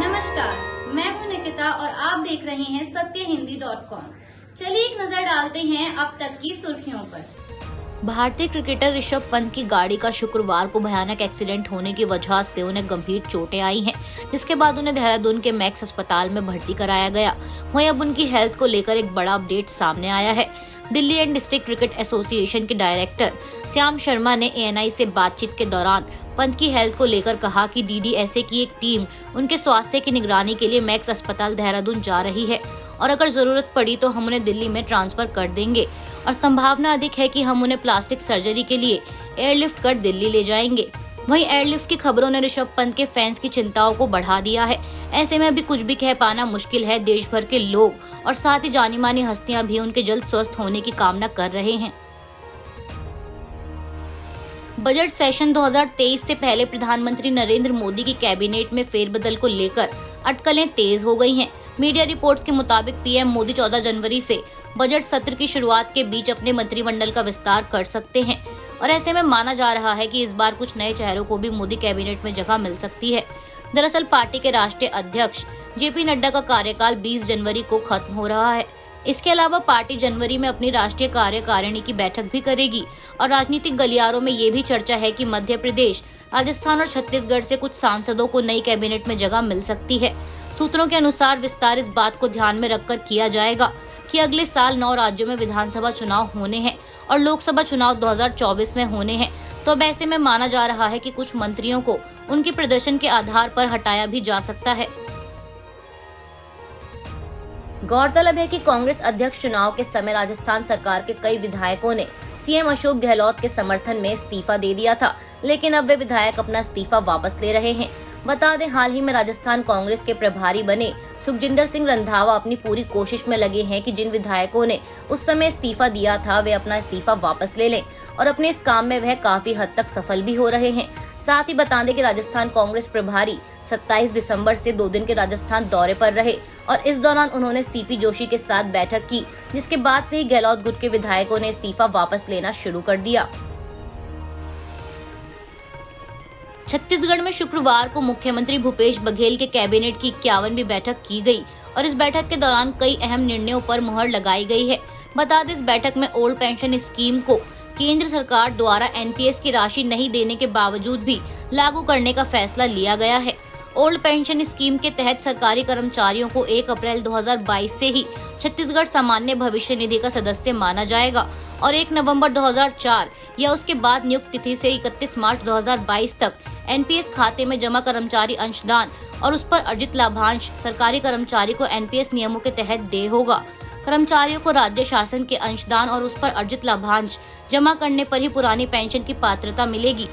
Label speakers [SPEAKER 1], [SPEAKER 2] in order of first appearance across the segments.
[SPEAKER 1] नमस्कार, मैं हूं निकिता और आप देख रहे हैं सत्यहिंदी.com। चलिए एक नजर डालते हैं अब तक की सुर्खियों पर।
[SPEAKER 2] भारतीय क्रिकेटर ऋषभ पंत की गाड़ी का शुक्रवार को भयानक एक्सीडेंट होने की वजह से उन्हें गंभीर चोटें आई हैं, जिसके बाद उन्हें देहरादून के मैक्स अस्पताल में भर्ती कराया गया। वहीं अब उनकी हेल्थ को लेकर एक बड़ा अपडेट सामने आया है। Delhi and district cricket association के डायरेक्टर श्याम शर्मा ने एएनआई से बातचीत के दौरान पंत की हेल्थ को लेकर कहा कि डीडीएसए की एक टीम उनके स्वास्थ्य की निगरानी के लिए मैक्स अस्पताल देहरादून जा रही है और अगर जरूरत पड़ी तो हम उन्हें दिल्ली में ट्रांसफर कर देंगे और संभावना अधिक है कि हम उन्हें प्लास्टिक सर्जरी के लिए एयरलिफ्ट कर दिल्ली ले जाएंगे। वहीं एयरलिफ्ट की खबरों ने ऋषभ पंत के फैंस की चिंताओं को बढ़ा दिया है। ऐसे में अभी कुछ भी कह पाना मुश्किल है। देश भर के लोग और साथ ही जानी मानी हस्तियां भी उनके जल्द स्वस्थ होने की कामना कर रहे हैं। बजट सेशन 2023 से पहले प्रधानमंत्री नरेंद्र मोदी की कैबिनेट में फेरबदल को लेकर अटकलें तेज हो गई हैं। मीडिया रिपोर्ट्स के मुताबिक पीएम मोदी 14 जनवरी से बजट सत्र की शुरुआत के बीच अपने मंत्रिमंडल का विस्तार कर सकते हैं और ऐसे में माना जा रहा है कि इस बार कुछ नए चेहरों को भी मोदी कैबिनेट में जगह मिल सकती है। दरअसल पार्टी के राष्ट्रीय अध्यक्ष जेपी नड्डा का कार्यकाल 20 जनवरी को खत्म हो रहा है। इसके अलावा पार्टी जनवरी में अपनी राष्ट्रीय कार्यकारिणी की बैठक भी करेगी और राजनीतिक गलियारों में ये भी चर्चा है कि मध्य प्रदेश, राजस्थान और छत्तीसगढ़ से कुछ सांसदों को नई कैबिनेट में जगह मिल सकती है। सूत्रों के अनुसार विस्तार इस बात को ध्यान में रखकर किया जाएगा कि अगले साल 9 राज्यों में विधानसभा चुनाव होने हैं और लोकसभा चुनाव 2024 में होने हैं। तो अब ऐसे में माना जा रहा है कि कुछ मंत्रियों को उनके प्रदर्शन के आधार पर हटाया भी जा सकता है। गौरतलब है कि कांग्रेस अध्यक्ष चुनाव के समय राजस्थान सरकार के कई विधायकों ने सीएम अशोक गहलोत के समर्थन में इस्तीफा दे दिया था, लेकिन अब वे विधायक अपना इस्तीफा वापस ले रहे हैं। बता दें, हाल ही में राजस्थान कांग्रेस के प्रभारी बने सुखजिंदर सिंह रंधावा अपनी पूरी कोशिश में लगे हैं कि जिन विधायकों ने उस समय इस्तीफा दिया था वे अपना इस्तीफा वापस ले लें और अपने इस काम में वह काफी हद तक सफल भी हो रहे हैं। साथ ही बता दें कि राजस्थान कांग्रेस प्रभारी 27 दिसंबर से 2 दिन के राजस्थान दौरे पर रहे और इस दौरान उन्होंने सीपी जोशी के साथ बैठक की, जिसके बाद से ही गहलोत गुट के विधायकों ने इस्तीफा वापस लेना शुरू कर दिया। छत्तीसगढ़ में शुक्रवार को मुख्यमंत्री भूपेश बघेल के कैबिनेट की 51वीं बैठक की गई और इस बैठक के दौरान कई अहम निर्णयों पर मुहर लगाई गई है। बता दें, इस बैठक में ओल्ड पेंशन स्कीम को केंद्र सरकार द्वारा एनपीएस की राशि नहीं देने के बावजूद भी लागू करने का फैसला लिया गया है। ओल्ड पेंशन स्कीम के तहत सरकारी कर्मचारियों को 1 अप्रैल 2022 से ही छत्तीसगढ़ सामान्य भविष्य निधि का सदस्य माना जाएगा और 1 नवंबर 2004 या उसके बाद नियुक्त तिथि से 31 मार्च 2022 तक एनपीएस खाते में जमा कर्मचारी अंशदान और उस पर अर्जित लाभांश सरकारी कर्मचारी को एनपीएस नियमों के तहत देय होगा। कर्मचारियों को राज्य शासन के अंशदान और उस पर अर्जित लाभांश जमा करने पर ही पुरानी पेंशन की पात्रता मिलेगी।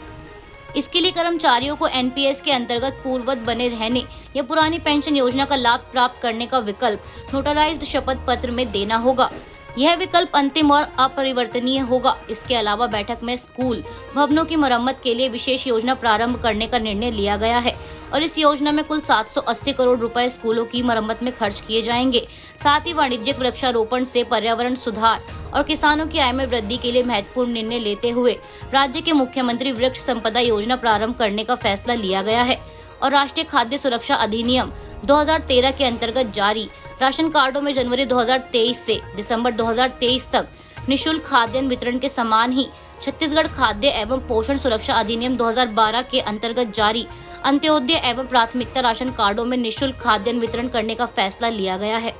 [SPEAKER 2] इसके लिए कर्मचारियों को एनपीएस के अंतर्गत पूर्ववत बने रहने या पुरानी पेंशन योजना का लाभ प्राप्त करने का विकल्प नोटराइज्ड शपथ पत्र में देना होगा। यह विकल्प अंतिम और अपरिवर्तनीय होगा। इसके अलावा बैठक में स्कूल भवनों की मरम्मत के लिए विशेष योजना प्रारंभ करने का निर्णय लिया गया है और इस योजना में कुल 780 करोड़ रुपए स्कूलों की मरम्मत में खर्च किए जाएंगे। साथ ही वाणिज्यिक वृक्षारोपण से पर्यावरण सुधार और किसानों की आय में वृद्धि के लिए महत्वपूर्ण निर्णय लेते हुए राज्य के मुख्यमंत्री वृक्ष संपदा योजना प्रारंभ करने का फैसला लिया गया है और राष्ट्रीय खाद्य सुरक्षा अधिनियम 2013 के अंतर्गत जारी राशन कार्डों में जनवरी 2023 से दिसंबर 2023 तक निःशुल्क खाद्यान्न वितरण के समान ही छत्तीसगढ़ खाद्य एवं पोषण सुरक्षा अधिनियम 2012 के अंतर्गत जारी अंत्योदय एवं प्राथमिकता राशन कार्डों में निःशुल्क खाद्यान्न वितरण करने का फैसला लिया गया है।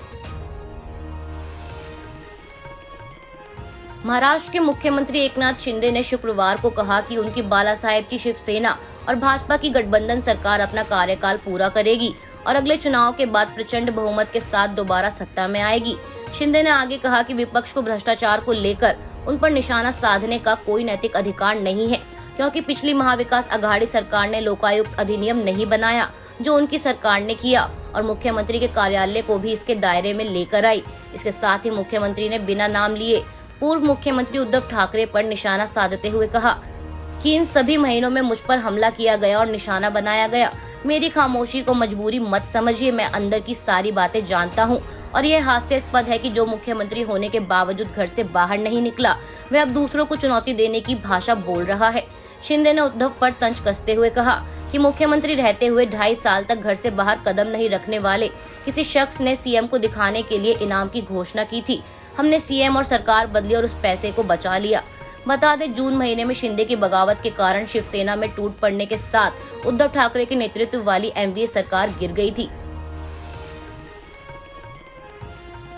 [SPEAKER 2] महाराष्ट्र के मुख्यमंत्री एकनाथ शिंदे ने शुक्रवार को कहा कि उनकी बाला साहेब की शिवसेना और भाजपा की गठबंधन सरकार अपना कार्यकाल पूरा करेगी और अगले चुनाव के बाद प्रचंड बहुमत के साथ दोबारा सत्ता में आएगी। शिंदे ने आगे कहा कि विपक्ष को भ्रष्टाचार को लेकर उन पर निशाना साधने का कोई नैतिक अधिकार नहीं है, क्योंकि पिछली महाविकास अघाड़ी सरकार ने लोकायुक्त अधिनियम नहीं बनाया जो उनकी सरकार ने किया और मुख्यमंत्री के कार्यालय को भी इसके दायरे में लेकर आई। इसके साथ ही मुख्यमंत्री ने बिना नाम लिए पूर्व मुख्यमंत्री उद्धव ठाकरे पर निशाना साधते हुए कहा कि इन सभी महीनों में मुझ पर हमला किया गया और निशाना बनाया गया। मेरी खामोशी को मजबूरी मत समझिए, मैं अंदर की सारी बातें जानता हूँ और यह हास्यास्पद है कि जो मुख्यमंत्री होने के बावजूद घर से बाहर नहीं निकला वह अब दूसरों को चुनौती देने की भाषा बोल रहा है। शिंदे ने उद्धव पर तंज कसते हुए कहा कि मुख्यमंत्री रहते हुए 2.5 साल तक घर से बाहर कदम नहीं रखने वाले किसी शख्स ने सीएम को दिखाने के लिए इनाम की घोषणा की थी। हमने सीएम और सरकार बदली और उस पैसे को बचा लिया। बता दें, जून महीने में शिंदे की बगावत के कारण शिवसेना में टूट पड़ने के साथ उद्धव ठाकरे के नेतृत्व वाली एनडीए सरकार गिर गई थी।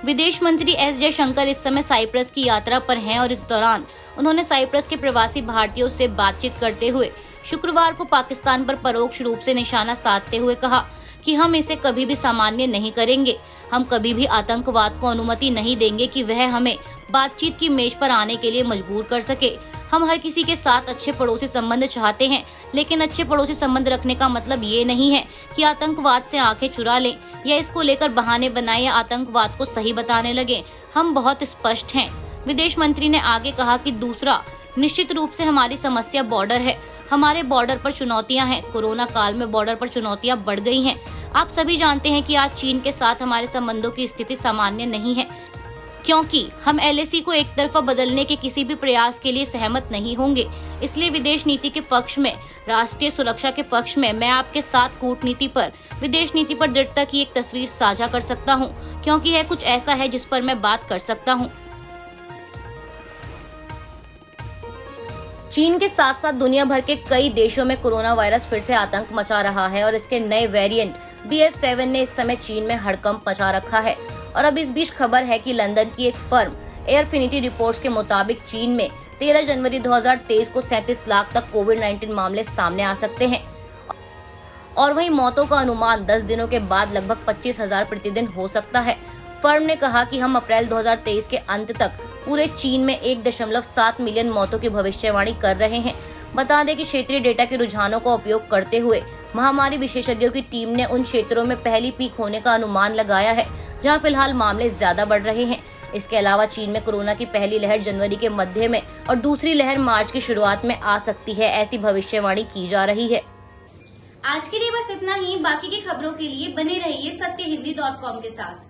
[SPEAKER 2] विदेश मंत्री एस जयशंकर इस समय साइप्रस की यात्रा पर हैं और इस दौरान उन्होंने साइप्रस के प्रवासी भारतीयों से बातचीत करते हुए शुक्रवार को पाकिस्तान पर परोक्ष रूप से निशाना साधते हुए कहा कि हम इसे कभी भी सामान्य नहीं करेंगे। हम कभी भी आतंकवाद को अनुमति नहीं देंगे कि वह हमें बातचीत की मेज पर आने के लिए मजबूर कर सके। हम हर किसी के साथ अच्छे पड़ोसी संबंध चाहते हैं, लेकिन अच्छे पड़ोसी संबंध रखने का मतलब ये नहीं है कि आतंकवाद से आंखें चुरा लें या इसको लेकर बहाने बनाए या आतंकवाद को सही बताने लगे। हम बहुत स्पष्ट हैं। विदेश मंत्री ने आगे कहा कि दूसरा, निश्चित रूप से हमारी समस्या बॉर्डर है। हमारे बॉर्डर पर चुनौतियां हैं। कोरोना काल में बॉर्डर पर चुनौतियां बढ़ गई हैं। आप सभी जानते हैं कि आज चीन के साथ हमारे संबंधों की स्थिति सामान्य नहीं है, क्योंकि हम एलएसी को एक तरफा बदलने के किसी भी प्रयास के लिए सहमत नहीं होंगे। इसलिए विदेश नीति के पक्ष में, राष्ट्रीय सुरक्षा के पक्ष में मैं आपके साथ कूटनीति पर, विदेश नीति पर दृढ़ता की एक तस्वीर साझा कर सकता हूं, क्योंकि यह कुछ ऐसा है जिस पर मैं बात कर सकता हूं। चीन के साथ साथ दुनिया भर के कई देशों में कोरोना वायरस फिर से आतंक मचा रहा है और इसके नए वेरिएंट BF7 ने इस समय चीन में हड़कंप मचा रखा है। और अब इस बीच खबर है कि लंदन की एक फर्म एयरफिनिटी रिपोर्ट्स के मुताबिक चीन में 13 जनवरी 2023 को 37 लाख तक कोविड-19 मामले सामने आ सकते हैं और वहीं मौतों का अनुमान 10 दिनों के बाद लगभग 25,000 प्रतिदिन हो सकता है। फर्म ने कहा कि हम अप्रैल 2023 के अंत तक पूरे चीन में 1.7 मिलियन मौतों की भविष्यवाणी कर रहे हैं। बता दें कि क्षेत्रीय डेटा के रुझानों का उपयोग करते हुए महामारी विशेषज्ञों की टीम ने उन क्षेत्रों में पहली पीक होने का अनुमान लगाया है जहां फिलहाल मामले ज्यादा बढ़ रहे हैं। इसके अलावा चीन में कोरोना की पहली लहर जनवरी के मध्य में और दूसरी लहर मार्च की शुरुआत में आ सकती है, ऐसी भविष्यवाणी की जा रही है।
[SPEAKER 1] आज के लिए बस इतना ही। बाकी की खबरों के लिए बने रहिए सत्यहिंदी.com के साथ।